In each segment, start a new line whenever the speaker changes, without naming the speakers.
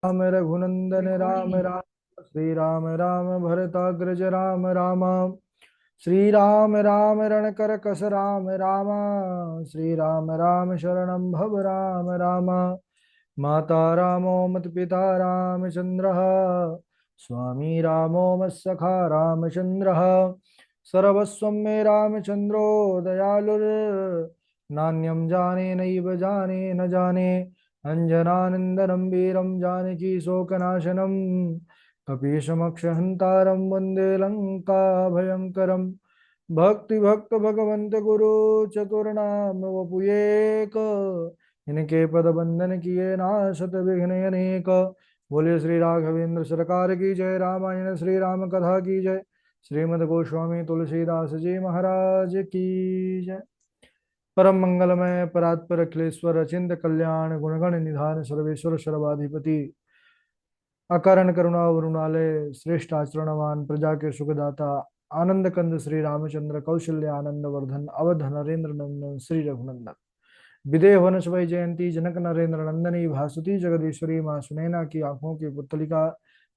राम रघुनंदन राम राम श्री राम राम भरताग्रज राम राम श्री राम राम रणकर कस राम राम श्री राम राम शरणं भव राम राम माता रामो मत पिता रामचंद्र स्वामी रामो मत्सखा रामचंद्र सर्वस्वं मे रामचंद्रो दयालुर् नान्यं जाने नैव जाने न जाने अञ्जनानन्दनं वीरं जानकी शोकनाशनं कपीशमक्षहन्तारं वन्दे लङ्काभयङ्करं भक्तिभक्त भगवन्त गुरु चतुर्नाम वपुयेक इनके पद बंदन किए नाशत विघ्न अनेक बोले श्री राघवेंद्र सरकार की जय रामायण श्री राम कथा की जय श्रीमद् गोस्वामी तुलसीदास जी महाराज की जय परम मंगलमय परात्पर अखिलेश्वर अचिंत कल्याण गुणगण निधान सर्वेश्वर सर्वाधिपति अकारण करुणा वरुणालय श्रेष्ठ आचरणवान प्रजा के सुखदाता आनंद कंद श्री रामचंद्र कौशल्य आनंद वर्धन अवध नरेंद्र नंदन श्री रघुनंदन विदेह वनस वै जयंती जनक नरेंद्र नंदनी भासुती जगदीश्वरी माँ सुनैना की आंखों की पुतलिका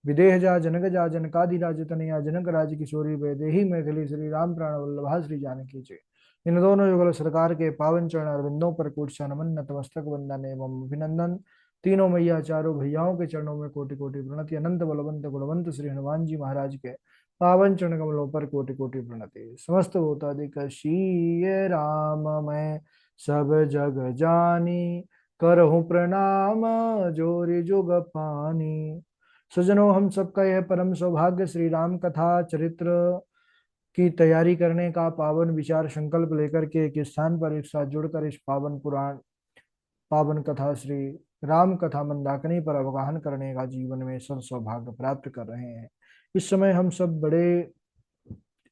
विदेह जा जनक जा जनकादिराज तनया जनक राज किशोरी वैदेही मैथिली श्री राम प्राण वल्लभा श्री जानकी जय। इन दोनों युगल सरकार के पावन चरण अरविंदों पर कोटि नमन नतमस्तक वंदन एवं अभिनंदन। तीनों मैया चारों भैयाओं के चरणों में कोटि कोटि प्रणति। अनंत बलवंत गुणवंत श्री हनुमान जी महाराज के पावन चरण कमलों पर कोटि कोटि प्रणति। समस्त भूतादिक शीय राम मैं सब जग जानी करहूँ प्रणाम जोरी जुग पानी। सजनों, हम सबका यह परम सौभाग्य श्री राम कथा चरित्र की तैयारी करने का पावन विचार संकल्प लेकर के एक स्थान पर एक साथ जुड़कर इस पावन पुराण पावन कथा श्री राम कथा मंदाकिनी पर अवगाहन करने का जीवन में सद सौभाग्य प्राप्त कर रहे हैं। इस समय हम सब बड़े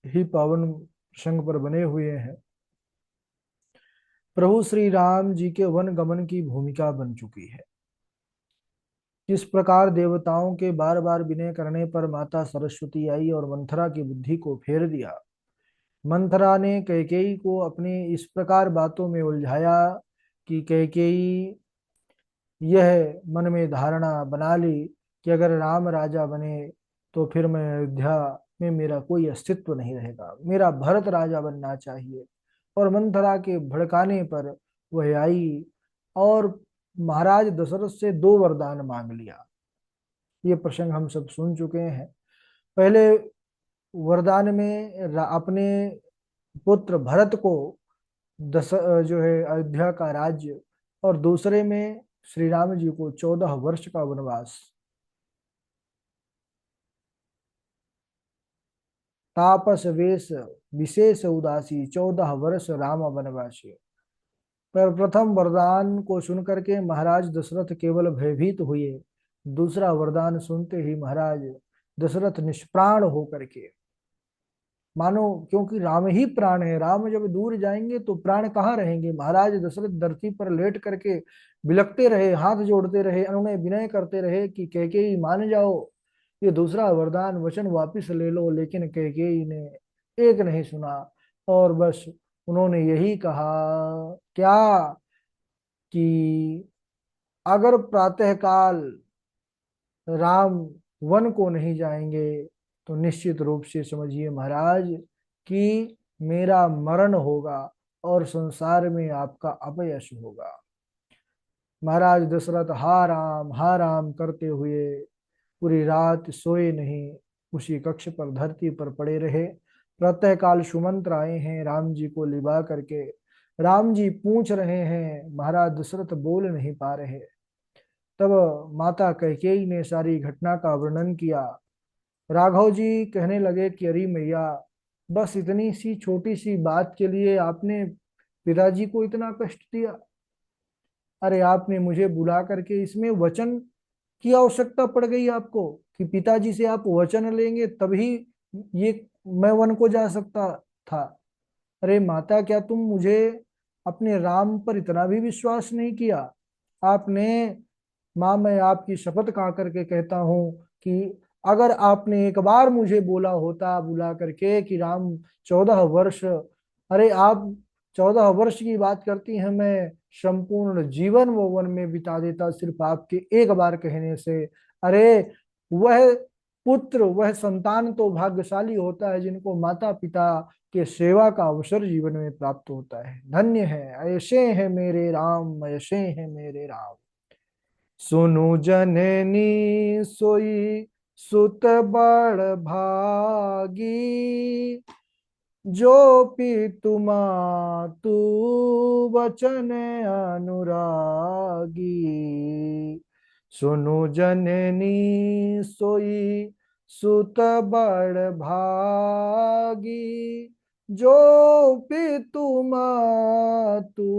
ही पावन प्रसंग पर बने हुए हैं। प्रभु श्री राम जी के वन गमन की भूमिका बन चुकी है। किस प्रकार देवताओं के बार बार विनय करने पर माता सरस्वती आई और मंथरा की बुद्धि को फेर दिया। मंथरा ने कैकेयी को अपने इस प्रकार बातों में उलझाया कि कैकेयी यह मन में धारणा बना ली कि अगर राम राजा बने तो फिर मैं अयोध्या में मेरा कोई अस्तित्व नहीं रहेगा, मेरा भरत राजा बनना चाहिए। और मंथरा के भड़काने पर वह आई और महाराज दशरथ से दो वरदान मांग लिया। ये प्रसंग हम सब सुन चुके हैं। पहले वरदान में अपने पुत्र भरत को दस जो है अयोध्या का राज्य, और दूसरे में श्री राम जी को 14 वर्ष का वनवास। तापस वेश विशेष उदासी 14 वर्ष राम वनवासी। पर प्रथम वरदान को सुनकर के महाराज दशरथ केवल भयभीत हुए। दूसरा वरदान सुनते ही महाराज दशरथ निष्प्राण होकर के, मानो, क्योंकि राम ही प्राण है, राम जब दूर जाएंगे तो प्राण कहाँ रहेंगे। महाराज दशरथ धरती पर लेट करके बिलखते रहे, हाथ जोड़ते रहे, उन्होंने विनय करते रहे कि कैकेयी मान जाओ, ये दूसरा वरदान वचन वापिस ले लो। लेकिन कैकेयी ने एक नहीं सुना और बस उन्होंने यही कहा क्या कि अगर प्रातःकाल राम वन को नहीं जाएंगे तो निश्चित रूप से समझिए महाराज कि मेरा मरण होगा और संसार में आपका अपयश होगा। महाराज दशरथ हा राम करते हुए पूरी रात सोए नहीं, उसी कक्ष पर धरती पर पड़े रहे। प्रातःकाल सुमंत्र आए हैं राम जी को लिबा करके। राम जी पूछ रहे हैं, महाराज दशरथ बोल नहीं पा रहे। तब माता कैकेयी ने सारी घटना का वर्णन किया। राघव जी कहने लगे कि अरे मैया, बस इतनी सी छोटी सी बात के लिए आपने पिताजी को इतना कष्ट दिया। अरे आपने मुझे बुला करके इसमें वचन की आवश्यकता पड़ गई आपको कि पिताजी से आप वचन लेंगे तभी ये मैं वन को जा सकता था। अरे माता, क्या तुम मुझे अपने राम पर इतना भी विश्वास नहीं किया आपने? माँ, मैं आपकी शपथ खा करके कहता हूँ कि अगर आपने एक बार मुझे बोला होता बुला करके कि राम 14 वर्ष, अरे आप 14 वर्ष की बात करती हैं, मैं संपूर्ण जीवन वो वन में बिता देता सिर्फ आपके एक बार कहने से। अरे वह पुत्र, वह संतान तो भाग्यशाली होता है जिनको माता पिता के सेवा का अवसर जीवन में प्राप्त होता है। धन्य है, ऐसे हैं मेरे राम, ऐसे हैं मेरे राम। सुनु जननी सोई सुत बड़ भागी, जो पितु मातु वचन अनुरागी। सुनु जननी सोई सुत बड़ भागी, जो पितु मातु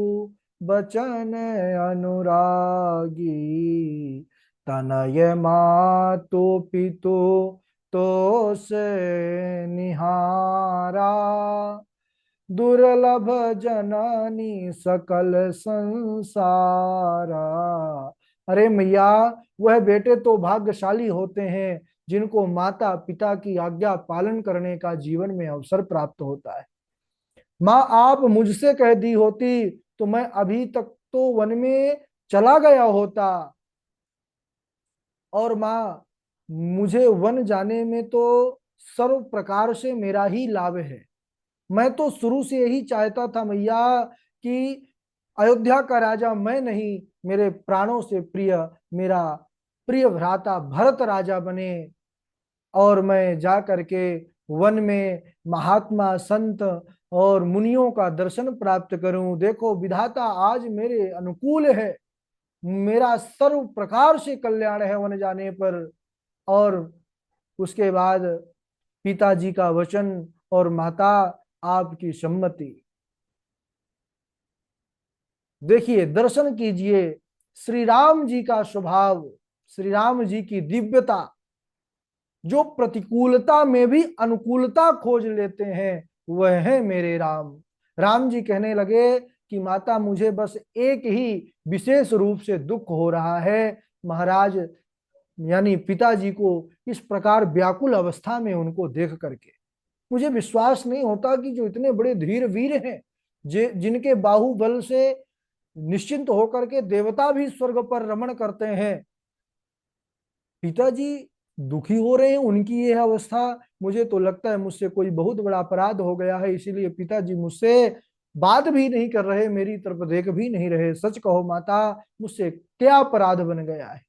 बचन अनुरागी। तनय मातु पितु तो से निहारा, दुर्लभ जननी सकल संसारा। अरे मैया, वह बेटे तो भाग्यशाली होते हैं जिनको माता पिता की आज्ञा पालन करने का जीवन में अवसर प्राप्त होता है। माँ, आप मुझसे कह दी होती तो मैं अभी तक तो वन में चला गया होता। और माँ, मुझे वन जाने में तो सर्व प्रकार से मेरा ही लाभ है। मैं तो शुरू से यही चाहता था मैया कि अयोध्या का राजा मैं नहीं, मेरे प्राणों से प्रिय मेरा प्रिय भ्राता भरत राजा बने, और मैं जा करके वन में महात्मा संत और मुनियों का दर्शन प्राप्त करूं। देखो विधाता आज मेरे अनुकूल है, मेरा सर्व प्रकार से कल्याण है वन जाने पर। और उसके बाद पिताजी का वचन और माता आपकी सम्मति। देखिए, दर्शन कीजिए श्री राम जी का स्वभाव, श्री राम जी की दिव्यता, जो प्रतिकूलता में भी अनुकूलता खोज लेते हैं, वह है मेरे राम। राम जी कहने लगे कि माता, मुझे बस एक ही विशेष रूप से दुख हो रहा है। महाराज यानी पिताजी को इस प्रकार व्याकुल अवस्था में उनको देख करके मुझे विश्वास नहीं होता कि जो इतने बड़े धीर वीर हैं, जिनके बाहुबल से निश्चिंत होकर के देवता भी स्वर्ग पर रमण करते हैं, पिताजी दुखी हो रहे हैं। उनकी यह अवस्था, मुझे तो लगता है मुझसे कोई बहुत बड़ा अपराध हो गया है, इसीलिए पिताजी मुझसे बात भी नहीं कर रहे, मेरी तरफ देख भी नहीं रहे। सच कहो माता, मुझसे क्या अपराध बन गया है?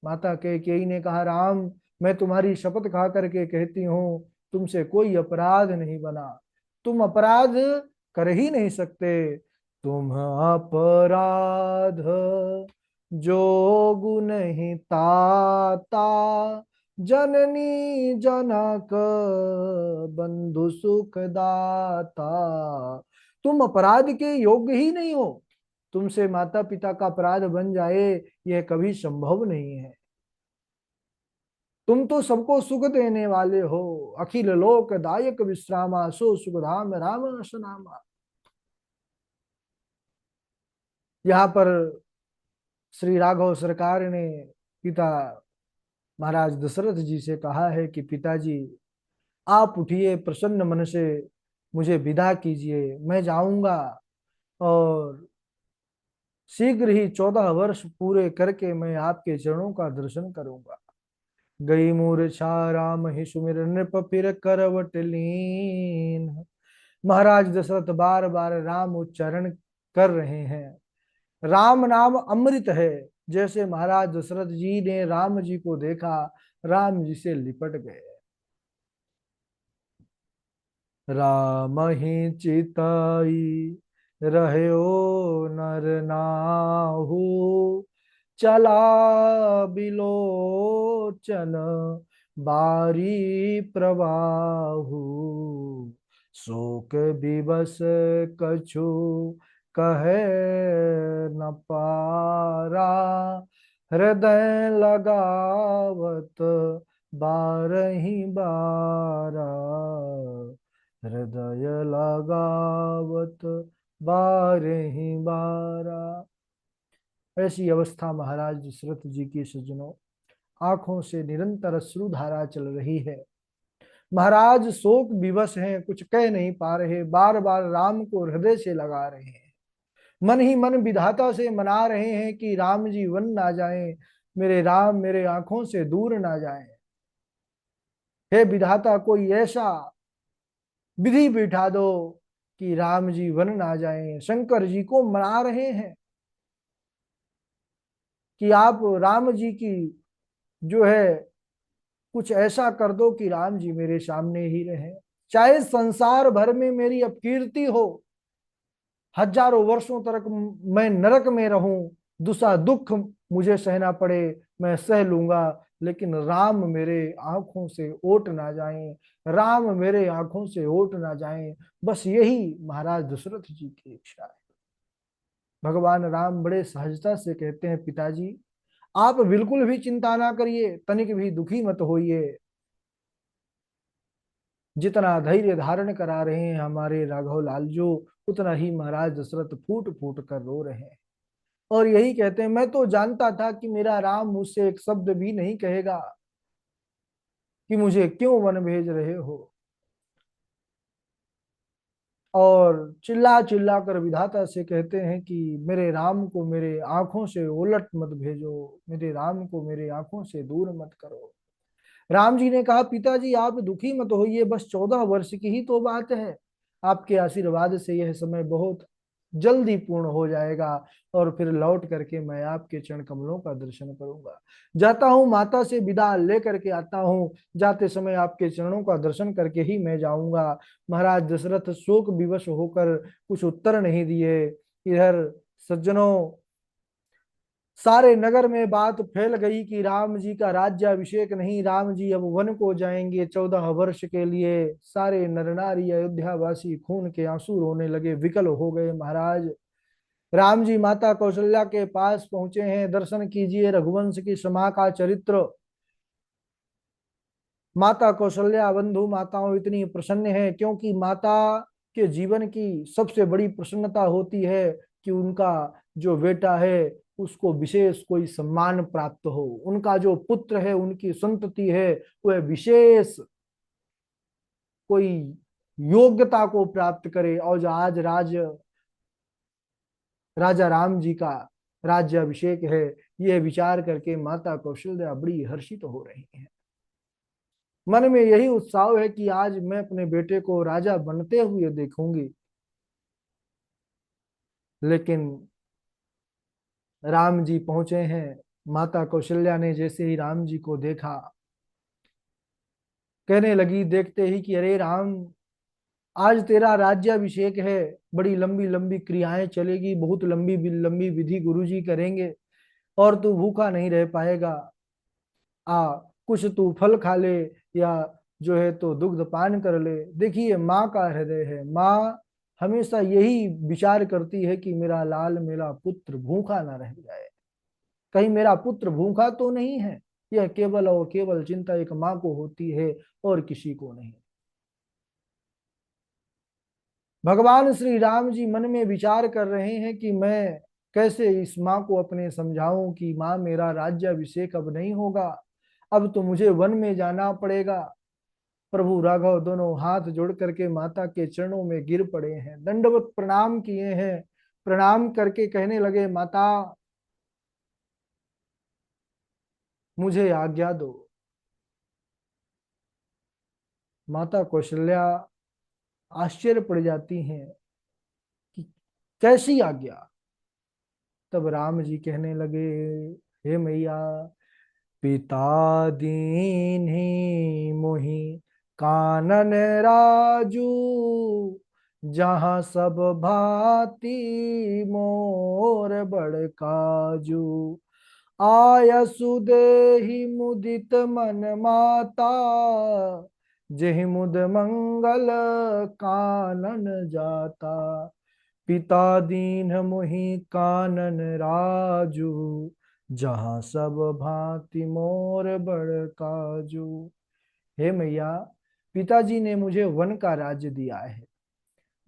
माता कैकेयी ने कहा, राम, मैं तुम्हारी शपथ खा करके कहती हूँ, तुमसे कोई अपराध नहीं बना। तुम अपराध कर ही नहीं सकते। तुम अपराध जोगु नहीं ताता, जननी जनक बंधु सुख दाता। तुम अपराध के योग्य ही नहीं हो। तुमसे माता पिता का अपराध बन जाए, यह कभी संभव नहीं है। तुम तो सबको सुख देने वाले हो, अखिल लोक दायक विश्रामा, सो सुख धाम राम सुनामा। यहाँ पर श्री राघव सरकार ने पिता महाराज दशरथ जी से कहा है कि पिताजी, आप उठिए, प्रसन्न मन से मुझे विदा कीजिए, मैं जाऊंगा और शीघ्र ही 14 वर्ष पूरे करके मैं आपके चरणों का दर्शन करूंगा। गई मूर्छा राम ही सुमिर, नृप फिर करवट लीन। महाराज दशरथ बार बार राम उच्चारण कर रहे हैं। राम नाम अमृत है। जैसे महाराज दशरथ जी ने राम जी को देखा, राम जी से लिपट गए। राम ही चिताई रह्यो नर नाहु, चला बिलोचन बारी प्रवाहु। शोक विवश कछु कहे न पारा, हृदय लगावत बारही बारा। हृदय लगावत बारही बारा। ऐसी अवस्था महाराज दशरथ जी की सज्जनों, आंखों से निरंतर अश्रुधारा चल रही है। महाराज शोक विवश हैं, कुछ कह नहीं पा रहे, बार बार राम को हृदय से लगा रहे हैं, मन ही मन विधाता से मना रहे हैं कि राम जी वन ना जाएं, मेरे राम मेरे आंखों से दूर ना जाएं। हे विधाता कोई ऐसा विधि बिठा दो कि राम जी वन ना जाएं। शंकर जी को मना रहे हैं कि आप राम जी की जो है कुछ ऐसा कर दो कि राम जी मेरे सामने ही रहे, चाहे संसार भर में मेरी अपकीर्ति हो, हजारों वर्षों तक मैं नरक में रहूं, दूसरा दुख मुझे सहना पड़े, मैं सह लूंगा, लेकिन राम मेरे आंखों से ओट ना जाएं, राम मेरे आंखों से ओट ना जाएं। बस यही महाराज दशरथ जी की इच्छा है। भगवान राम बड़े सहजता से कहते हैं, पिताजी आप बिल्कुल भी चिंता ना करिए, तनिक भी दुखी मत होइए। जितना धैर्य धारण करा रहे हैं हमारे राघव लाल जो, उतना ही महाराज दशरथ फूट फूट कर रो रहे हैं और यही कहते हैं, मैं तो जानता था कि मेरा राम मुझसे एक शब्द भी नहीं कहेगा कि मुझे क्यों वन भेज रहे हो। और चिल्ला चिल्ला कर विधाता से कहते हैं कि मेरे राम को मेरे आंखों से उलट मत भेजो, मेरे राम को मेरे आंखों से दूर मत करो। राम जी ने कहा, पिताजी आप दुखी मत होइए, बस 14 वर्ष की ही तो बात है, आपके आशीर्वाद से यह समय बहुत जल्दी पूर्ण हो जाएगा और फिर लौट करके मैं आपके चरण कमलों का दर्शन करूंगा। जाता हूं, माता से विदा लेकर के आता हूं, जाते समय आपके चरणों का दर्शन करके ही मैं जाऊंगा। महाराज दशरथ शोक विवश होकर कुछ उत्तर नहीं दिए। इधर सज्जनों, सारे नगर में बात फैल गई कि राम जी का राज्याभिषेक नहीं, राम जी अब वन को जाएंगे 14 वर्ष के लिए। सारे नर नारी अयोध्यावासी खून के आंसू रोने लगे, विकल हो गए। महाराज राम जी माता कौशल्या के पास पहुंचे हैं, दर्शन कीजिए रघुवंश की समा का चरित्र। माता कौशल्या बंधु माताओं इतनी प्रसन्न है क्योंकि माता के जीवन की सबसे बड़ी प्रसन्नता होती है कि उनका जो बेटा है उसको विशेष कोई सम्मान प्राप्त हो, उनका जो पुत्र है उनकी संतति है वह विशेष कोई योग्यता को प्राप्त करे। और जो आज राजा राम जी का राज्याभिषेक है, यह विचार करके माता कौशल्या बड़ी हर्षित हो रही है। मन में यही उत्साह है कि आज मैं अपने बेटे को राजा बनते हुए देखूंगी। लेकिन राम जी पहुंचे हैं, माता कौशल्या ने जैसे ही राम जी को देखा, कहने लगी देखते ही कि अरे राम, आज तेरा राज्याभिषेक है, बड़ी लंबी लंबी क्रियाएं चलेगी, बहुत लंबी लंबी विधि गुरुजी करेंगे और तू भूखा नहीं रह पाएगा। कुछ तू फल खा ले या जो है तो दुग्ध पान कर ले। देखिए माँ का हृदय है, माँ हमेशा यही विचार करती है कि मेरा लाल मेरा पुत्र भूखा ना रह जाए, कहीं मेरा पुत्र भूखा तो नहीं है। यह केवल और केवल चिंता एक माँ को होती है और किसी को नहीं। भगवान श्री राम जी मन में विचार कर रहे हैं कि मैं कैसे इस माँ को अपने समझाऊं कि माँ मेरा राज्याभिषेक अब नहीं होगा, अब तो मुझे वन में जाना पड़ेगा। प्रभु राघव दोनों हाथ जोड़ करके माता के चरणों में गिर पड़े हैं, दंडवत प्रणाम किए हैं। प्रणाम करके कहने लगे, माता मुझे आज्ञा दो। माता कौशल्या आश्चर्य पड़ जाती हैं कि कैसी आज्ञा। तब राम जी कहने लगे, हे मैया, पिता दीन्ही मोहि कानन राजू, जहाँ सब भांति मोर बड़ काजू, आयसु देहि मुदित मन माता, जेहि मुद मंगल कानन जाता, पिता दीन मोहि कानन राजू, जहाँ सब भांति मोर बड़ काजू। हे मैया, पिताजी ने मुझे वन का राज्य दिया है,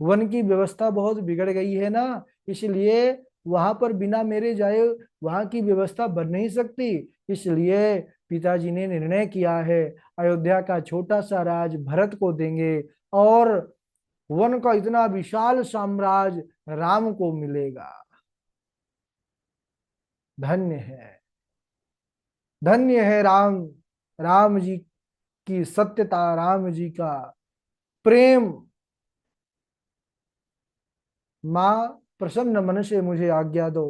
वन की व्यवस्था बहुत बिगड़ गई है ना, इसलिए वहां पर बिना मेरे जाए वहां की व्यवस्था बन नहीं सकती। इसलिए पिताजी ने निर्णय किया है अयोध्या का छोटा सा राज भरत को देंगे और वन का इतना विशाल साम्राज्य राम को मिलेगा। धन्य है, धन्य है राम, राम जी की सत्यता, राम जी का प्रेम। मां प्रसन्न मन से मुझे आज्ञा दो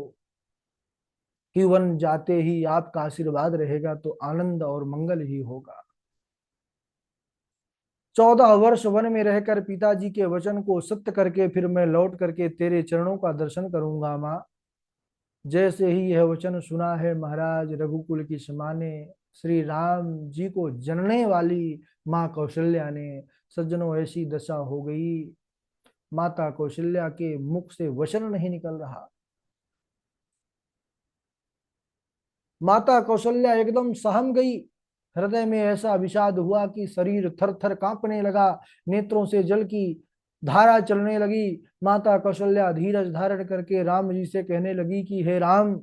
कि वन जाते ही आपका आशीर्वाद रहेगा तो आनंद और मंगल ही होगा। 14 वर्ष वन में रहकर पिताजी के वचन को सत्य करके फिर मैं लौट करके तेरे चरणों का दर्शन करूंगा माँ। जैसे ही यह वचन सुना है महाराज, रघुकुल की समाने श्री राम जी को जनने वाली माँ कौशल्या ने, सज्जनों ऐसी दशा हो गई, माता कौशल्या के मुख से वचन नहीं निकल रहा। माता कौशल्या एकदम सहम गई, हृदय में ऐसा विषाद हुआ कि शरीर थर थर कांपने लगा, नेत्रों से जल की धारा चलने लगी। माता कौशल्या धीरज धारण करके राम जी से कहने लगी कि हे राम,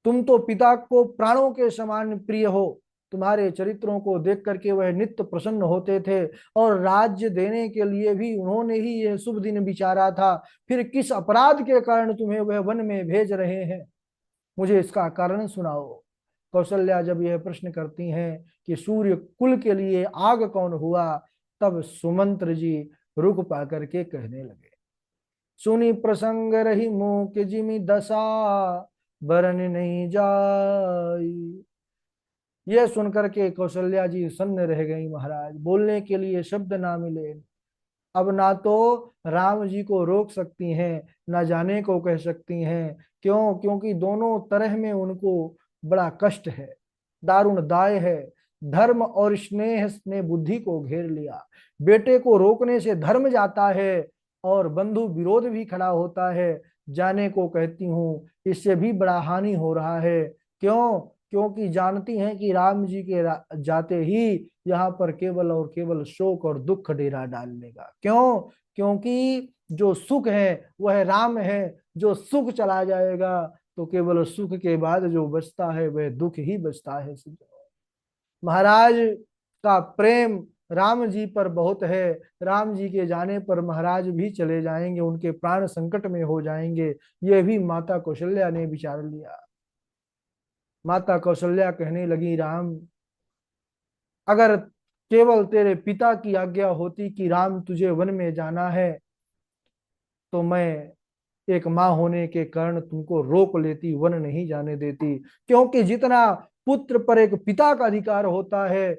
तुम तो पिता को प्राणों के समान प्रिय हो, तुम्हारे चरित्रों को देख करके वह नित्य प्रसन्न होते थे और राज्य देने के लिए भी उन्होंने ही यह शुभ दिन विचारा था, फिर किस अपराध के कारण तुम्हें वह वन में भेज रहे हैं, मुझे इसका कारण सुनाओ। कौशल्या जब यह प्रश्न करती हैं कि सूर्य कुल के लिए आग कौन हुआ, तब सुमंत्र जी रुक पा करके कहने लगे, सुनी प्रसंग रही मुख जिमि दशा, बरन नहीं जाई। यह सुनकर के कौशल्या जी सन्न रह गई महाराज, बोलने के लिए शब्द ना मिले। अब ना तो राम जी को रोक सकती हैं, ना जाने को कह सकती हैं। क्यों? क्योंकि दोनों तरह में उनको बड़ा कष्ट है, दारुण दाय है। धर्म और स्नेह ने बुद्धि को घेर लिया, बेटे को रोकने से धर्म जाता है और बंधु विरोध भी खड़ा होता है। जाने को कहती हूँ, इससे भी बड़ा हानि हो रहा है। क्यों? क्योंकि जानती हैं कि राम जी के जाते ही यहाँ पर केवल और केवल शोक और दुख डेरा डाल लेगा। क्यों? क्योंकि जो सुख है वह राम है, जो सुख चला जाएगा तो केवल सुख के बाद जो बचता है वह दुख ही बचता है। महाराज का प्रेम राम जी पर बहुत है, राम जी के जाने पर महाराज भी चले जाएंगे, उनके प्राण संकट में हो जाएंगे, यह भी माता कौशल्या ने विचार लिया। माता कौशल्या कहने लगी, राम, अगर केवल तेरे पिता की आज्ञा होती कि राम तुझे वन में जाना है तो मैं एक माँ होने के कारण तुमको रोक लेती, वन नहीं जाने देती। क्योंकि जितना पुत्र पर एक पिता का अधिकार होता है,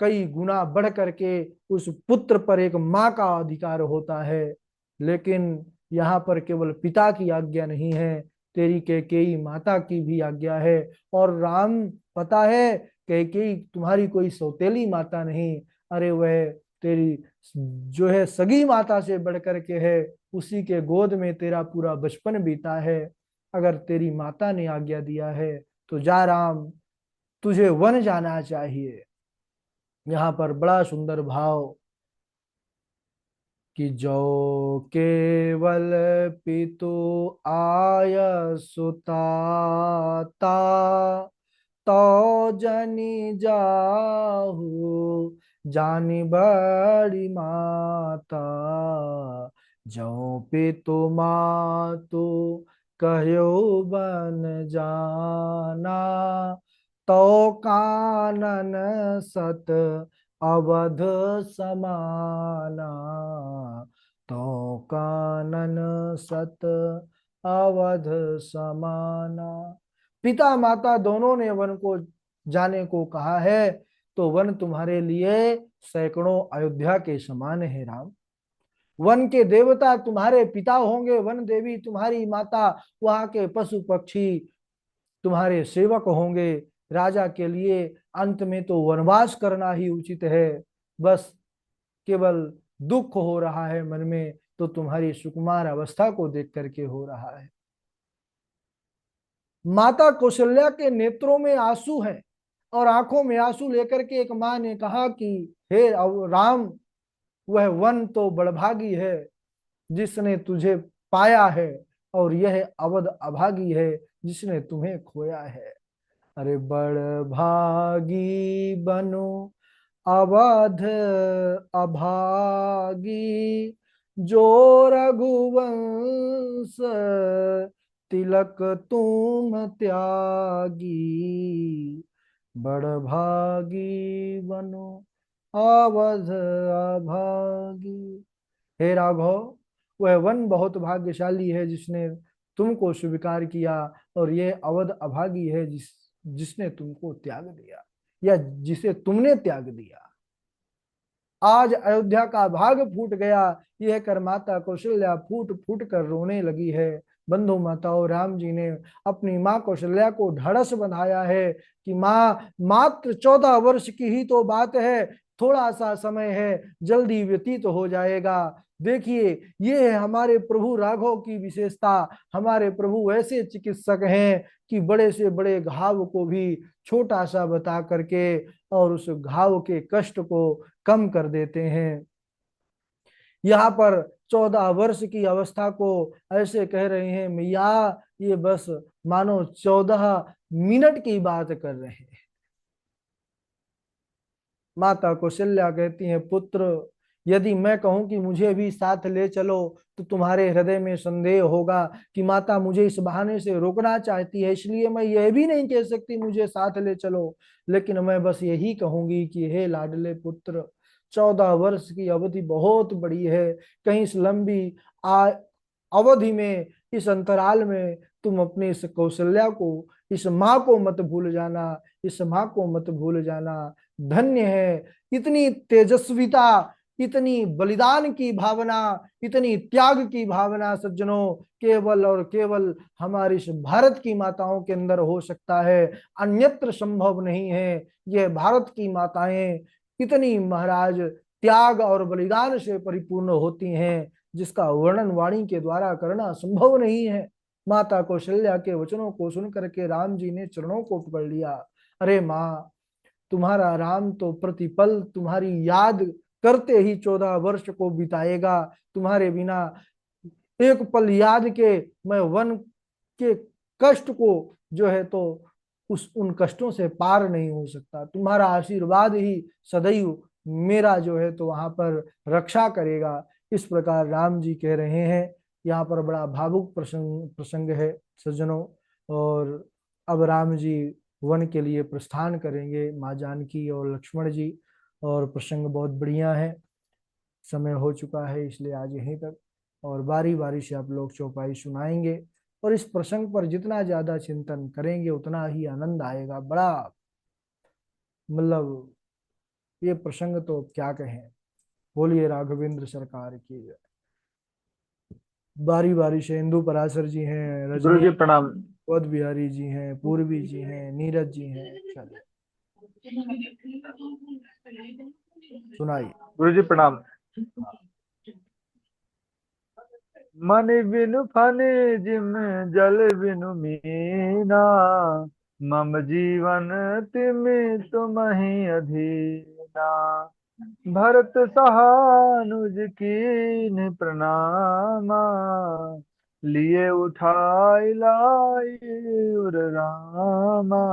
कई गुना बढ़ करके उस पुत्र पर एक माँ का अधिकार होता है। लेकिन यहाँ पर केवल पिता की आज्ञा नहीं है, तेरी कैकेयी माता की भी आज्ञा है। और राम, पता है कैकेयी तुम्हारी कोई सौतेली माता नहीं, अरे वह तेरी जो है सगी माता से बढ़ करके है, उसी के गोद में तेरा पूरा बचपन बीता है। अगर तेरी माता ने आज्ञा दिया है तो जा राम, तुझे वन जाना चाहिए। यहाँ पर बड़ा सुंदर भाव कि जो केवल पितु आय सुताता, तो जनी जाहु जानी बड़ी माता, जो पितु मातु कहो बन जाना, तो कानन सत अवध समाना, तो कानन सत अवध समाना। पिता माता दोनों ने वन को जाने को कहा है, तो वन तुम्हारे लिए सैकड़ों अयोध्या के समान है राम। वन के देवता तुम्हारे पिता होंगे, वन देवी तुम्हारी माता, वहां के पशु पक्षी तुम्हारे सेवक होंगे। राजा के लिए अंत में तो वनवास करना ही उचित है। बस केवल दुख हो रहा है मन में, तो तुम्हारी सुकुमार अवस्था को देख करके हो रहा है। माता कौशल्या के नेत्रों में आंसू हैं और आंखों में आंसू लेकर के एक माँ ने कहा कि हे राम, वह वन तो बड़भागी है जिसने तुझे पाया है, और यह अवध अभागी है जिसने तुम्हें खोया है। अरे बड़ भागी बनो अवध अभागी, जो रघुवंश तिलक तुम त्यागी। बड़ भागी बनो अवध अभागी। हे राघव, वह वन बहुत भाग्यशाली है जिसने तुमको स्वीकार किया, और ये अवध अभागी है जिसने तुमको त्याग दिया, या जिसे तुमने त्याग दिया। आज अयोध्या का भाग फूट गया, यह कर माता कौशल्या फूट फूट कर रोने लगी है। बंधु माताओं, राम जी ने अपनी माँ कौशल्या को ढाढ़स बंधाया है कि माँ, मात्र 14 वर्ष की ही तो बात है, थोड़ा सा समय है, जल्दी व्यतीत हो जाएगा। देखिए, ये है हमारे प्रभु राघव की विशेषता। हमारे प्रभु ऐसे चिकित्सक हैं कि बड़े से बड़े घाव को भी छोटा सा बता करके और उस घाव के कष्ट को कम कर देते हैं। यहाँ पर 14 वर्ष की अवस्था को ऐसे कह रहे हैं मैया, ये बस मानो 14 मिनट की बात कर रहे हैं। माता कौशल्या कहती हैं, पुत्र, यदि मैं कहूं कि मुझे भी साथ ले चलो तो तुम्हारे हृदय में संदेह होगा कि माता मुझे इस बहाने से रोकना चाहती है, इसलिए मैं यह भी नहीं कह सकती मुझे साथ ले चलो। लेकिन मैं बस यही कहूंगी कि हे लाडले पुत्र, 14 वर्ष की अवधि बहुत बड़ी है। कहीं इस लंबी अवधि में, इस अंतराल में तुम अपनी इस कौशल्या को, इस माँ को मत भूल जाना, इस माँ को मत भूल जाना। धन्य है इतनी तेजस्विता, इतनी बलिदान की भावना, इतनी त्याग की भावना सज्जनों, केवल और केवल हमारी इस भारत की माताओं के अंदर हो सकता है, अन्यत्र संभव नहीं है। यह भारत की माताएं इतनी महाराज त्याग और बलिदान से परिपूर्ण होती हैं जिसका वर्णन वाणी के द्वारा करना संभव नहीं है। माता कौशल्या के वचनों को सुन करके राम जी ने चरणों को पकड़ लिया। अरे माँ, तुम्हारा राम तो प्रतिपल तुम्हारी याद करते ही 14 वर्ष को बिताएगा। तुम्हारे बिना एक पल याद के मैं वन के कष्ट को जो है तो उस उन कष्टों से पार नहीं हो सकता। तुम्हारा आशीर्वाद ही सदैव मेरा जो है तो वहां पर रक्षा करेगा। इस प्रकार राम जी कह रहे हैं। यहाँ पर बड़ा भावुक प्रसंग प्रसंग है सज्जनों। और अब राम जी वन के लिए प्रस्थान करेंगे, माँ जानकी और लक्ष्मण जी। और प्रसंग बहुत बढ़िया है। समय हो चुका है इसलिए आज यहीं तक, और बारी बारी से आप लोग चौपाई सुनाएंगे। और इस प्रसंग पर जितना ज्यादा चिंतन करेंगे उतना ही आनंद आएगा। बड़ा मतलब ये प्रसंग तो क्या कहें। बोलिए राघवेंद्र सरकार की जय। बारी बारी से इंदु पराशर जी हैं,
गुरु
रजनी,
जी प्रणाम।
पद बिहारी जी हैं, पूर्वी जी हैं, नीरज जी हैं। चलिए सुनाइए।
गुरु जी प्रणाम। मन बिनु फन जिम जल बिनु मीना, मम जीवन तिम तुम ही अधीना। भरत सहानुज कीन प्रणामा, लिए उठाई लाई उर रामा।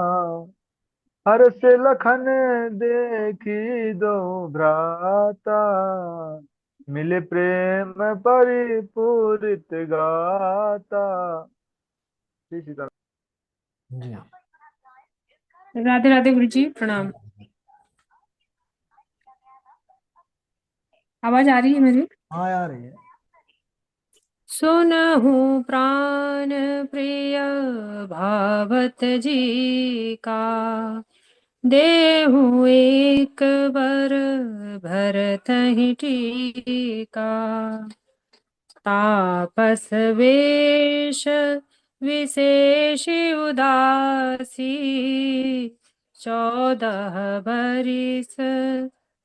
हर्ष लखन देखी दो भ्राता, मिले प्रेम परिपूरित गाता। श्री सीताराम।
जी
राधे राधे गुरु जी प्रणाम। आवाज आ रही है मेरी?
हाँ आ रही है।
सुनहु प्राण प्रिय भावत जी का, देहु एक बर भरत ही टीका। तापस वेश विशेष उदासी, 14 बरिस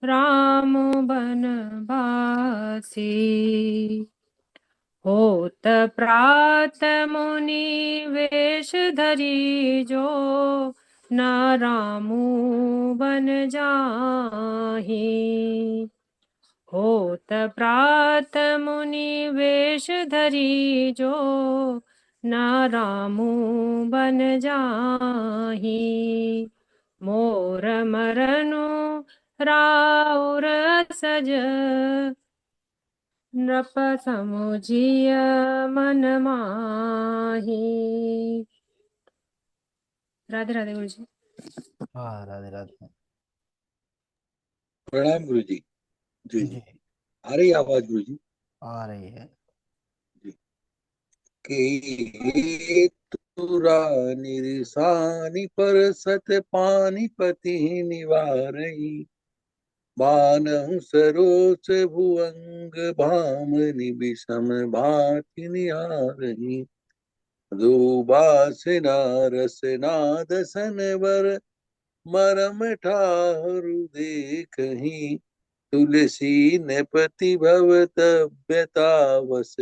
राम बनवासी। होत प्रात मुनि वेश धरी जो, न रामू बन जाहि। होत प्रात मुनि वेश धरी जो, ना रामू बन जाहि। मोर मरनु राउर सज, नृप समुझिय मन माहि। राधे राधे गुरु जी।
हाँ, राधे राधे।
प्रणाम गुरु जी। जी जी।
जी,
आ रही आवाज गुरु जी?
आ रही है।
जी। के तुरा निरसानी पर सत पानीपति निवारई, बानहु सरोज भुअंग भामनि विषम भाति निहारही। दुबासिना रसनाद सनवर, मरम ठाहरु देखहि। तुलसी ने पति भव तब्यतावस,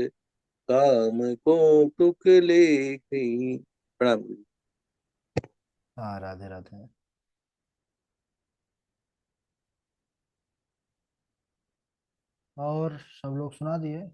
काम को तुक लेखी। प्रणाम गुरु।
हाँ, राधे राधे। और सब लोग सुना दिए।